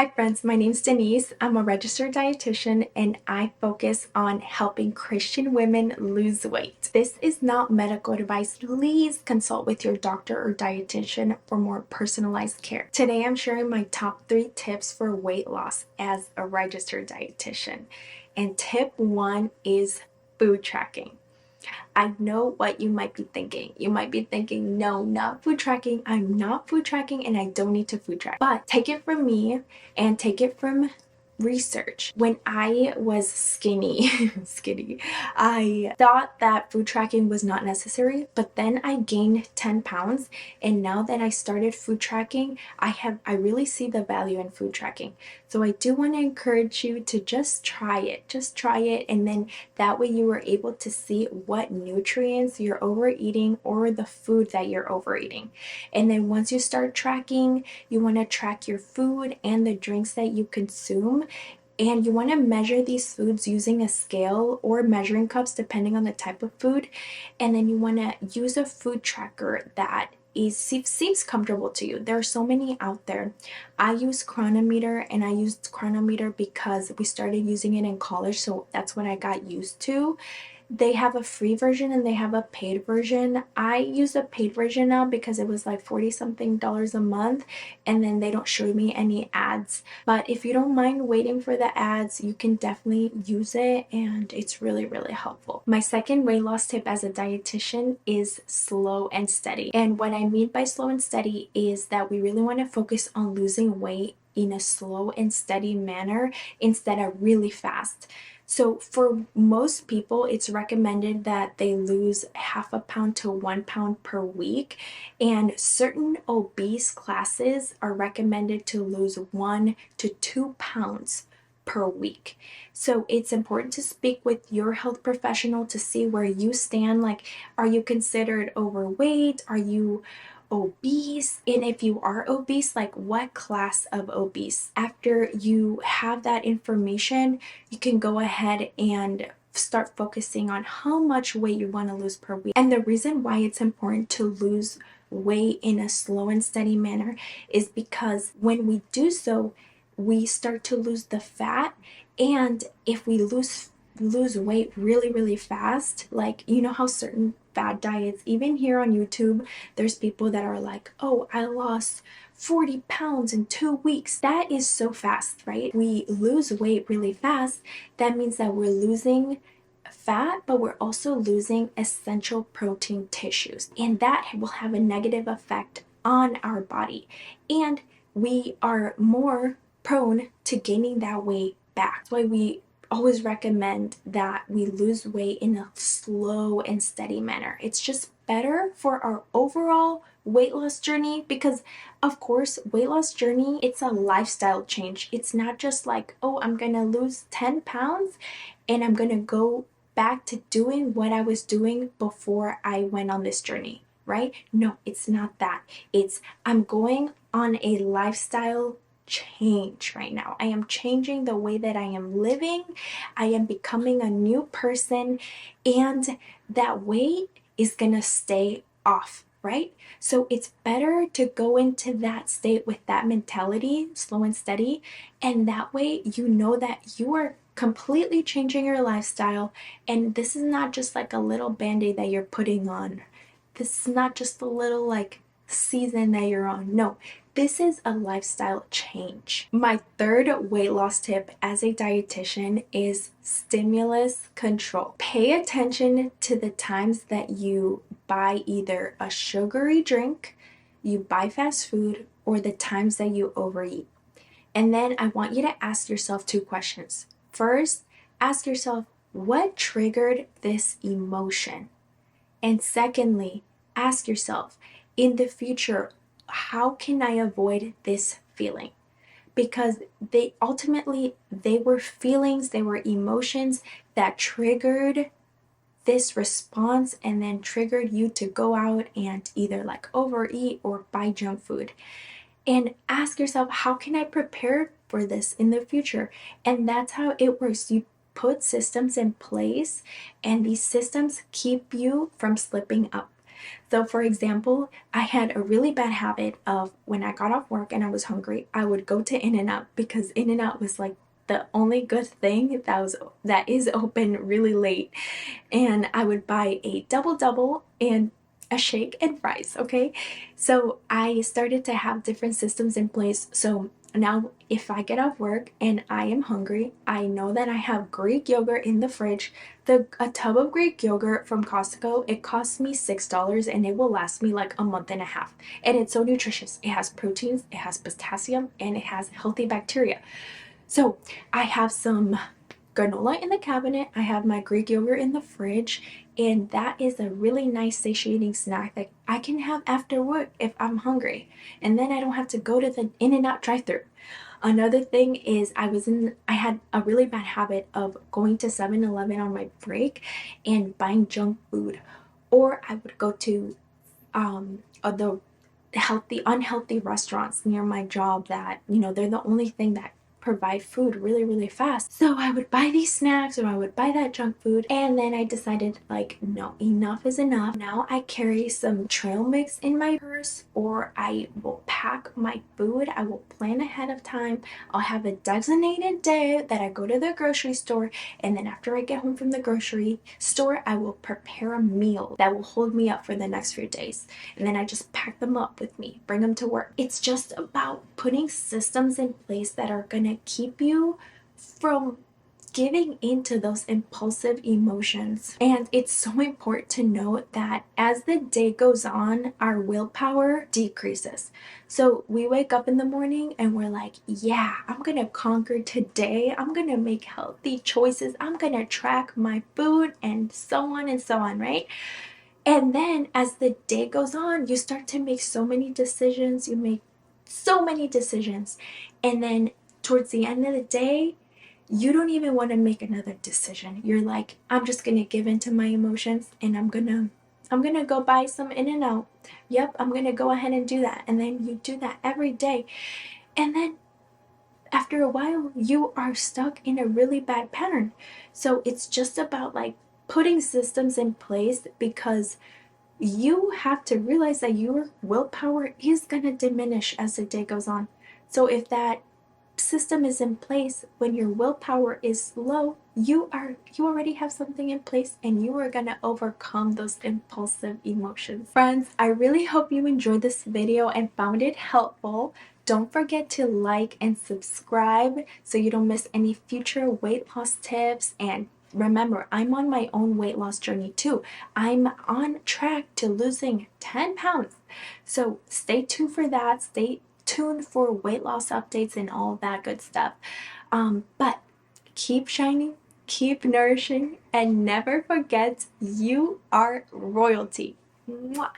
Hi friends, my name's Denise. I'm a registered dietitian and I focus on helping Christian women lose weight. This is not medical advice. Please consult with your doctor or dietitian for more personalized care. Today I'm sharing my top 3 tips for weight loss as a registered dietitian. And tip 1 is food tracking. I know what you might be thinking. You might be thinking, no, not food tracking. I'm not food tracking and I don't need to food track. But take it from me and take it from research. When I was skinny, I thought that food tracking was not necessary, but then I gained 10 pounds. And now that I started food tracking, I really see the value in food tracking. So I do want to encourage you to just try it. Just try it, and then that way you are able to see what nutrients you're overeating or the food that you're overeating. And then once you start tracking, you want to track your food and the drinks that you consume. And you want to measure these foods using a scale or measuring cups depending on the type of food. And then you want to use a food tracker that seems comfortable to you. There are so many out there. I use Chronometer, and I used Chronometer because we started using it in college, so that's what I got used to. They have a free version and they have a paid version. I use a paid version now because it was like 40 something dollars a month, and then they don't show me any ads. But if you don't mind waiting for the ads, you can definitely use it, and it's really, really helpful. My second weight loss tip as a dietitian is slow and steady. And what I mean by slow and steady is that we really want to focus on losing weight in a slow and steady manner instead of really fast. So for most people, it's recommended that they lose half a pound to 1 pound per week. And certain obese classes are recommended to lose 1 to 2 pounds per week. So it's important to speak with your health professional to see where you stand. Like, are you considered overweight? Are you obese? And if you are obese, like what class of obese? After you have that information, you can go ahead and start focusing on how much weight you want to lose per week. And the reason why it's important to lose weight in a slow and steady manner is because when we do so, we start to lose the fat. And if we lose weight really fast, like, you know how certain fad diets, even here on YouTube, there's people that are like, oh, I lost 40 pounds in 2 weeks. That is so fast, right? We lose weight really fast. That means that we're losing fat, but we're also losing essential protein tissues, and that will have a negative effect on our body, and we are more prone to gaining that weight back. That's why we always recommend that we lose weight in a slow and steady manner. It's just better for our overall weight loss journey, because of course weight loss journey, it's a lifestyle change. It's not just like, oh, I'm gonna lose 10 pounds and I'm gonna go back to doing what I was doing before I went on this journey, right? No, it's not that. It's I'm going on a lifestyle change right now. I am changing the way that I am living. I am becoming a new person, and that weight is gonna stay off, right? So it's better to go into that state with that mentality, slow and steady, and that way you know that you are completely changing your lifestyle, and this is not just like a little band-aid that you're putting on. This is not just a little like season that you're on. No, this is a lifestyle change. My third weight loss tip as a dietitian is stimulus control. Pay attention to the times that you buy either a sugary drink, you buy fast food, or the times that you overeat. And then I want you to ask yourself 2 questions. First, ask yourself, what triggered this emotion? And secondly, ask yourself, in the future, how can I avoid this feeling? Because they were feelings, they were emotions that triggered this response and then triggered you to go out and either like overeat or buy junk food. And ask yourself, how can I prepare for this in the future? And that's how it works. You put systems in place, and these systems keep you from slipping up. So for example, I had a really bad habit of when I got off work and I was hungry, I would go to In-N-Out because In-N-Out was like the only good thing that is open really late. And I would buy a double double and a shake and fries, okay? So I started to have different systems in place. So now if I get off work and I am hungry, I know that I have Greek yogurt in the fridge. A tub of Greek yogurt from Costco, it costs me $6 and it will last me like a month and a half. And it's so nutritious. It has proteins, it has potassium, and it has healthy bacteria. So I have some granola in the cabinet, I have my Greek yogurt in the fridge, and that is a really nice satiating snack that I can have after work if I'm hungry. And then I don't have to go to the In-N-Out drive-thru. Another thing is I had a really bad habit of going to 7-Eleven on my break and buying junk food. Or I would go to the unhealthy restaurants near my job that, they're the only thing that provide food really, really fast. So I would buy these snacks or I would buy that junk food, and then I decided, like, no, enough is enough. Now I carry some trail mix in my purse, or I will pack my food. I will plan ahead of time. I'll have a designated day that I go to the grocery store, and then after I get home from the grocery store, I will prepare a meal that will hold me up for the next few days. And then I just pack them up with me, bring them to work. It's just about putting systems in place that are gonna keep you from giving into those impulsive emotions. And it's so important to note that as the day goes on, our willpower decreases. So we wake up in the morning and we're like, yeah, I'm gonna conquer today. I'm gonna make healthy choices. I'm gonna track my food and so on, right? And then as the day goes on, you start to make so many decisions. You make so many decisions. And then towards the end of the day, you don't even want to make another decision. You're like, I'm just going to give in to my emotions, and I'm going to go buy some In-N-Out. Yep, I'm going to go ahead and do that. And then you do that every day. And then after a while, you are stuck in a really bad pattern. So it's just about like putting systems in place, because you have to realize that your willpower is going to diminish as the day goes on. So if that system is in place when your willpower is low, you already have something in place, and you are going to overcome those impulsive emotions. Friends, I really hope you enjoyed this video and found it helpful. Don't forget to like and subscribe so you don't miss any future weight loss tips. And remember, I'm on my own weight loss journey too. I'm on track to losing 10 pounds. So stay tuned for that. Stay tuned for weight loss updates and all that good stuff. But keep shining, keep nourishing, and never forget you are royalty. Mwah.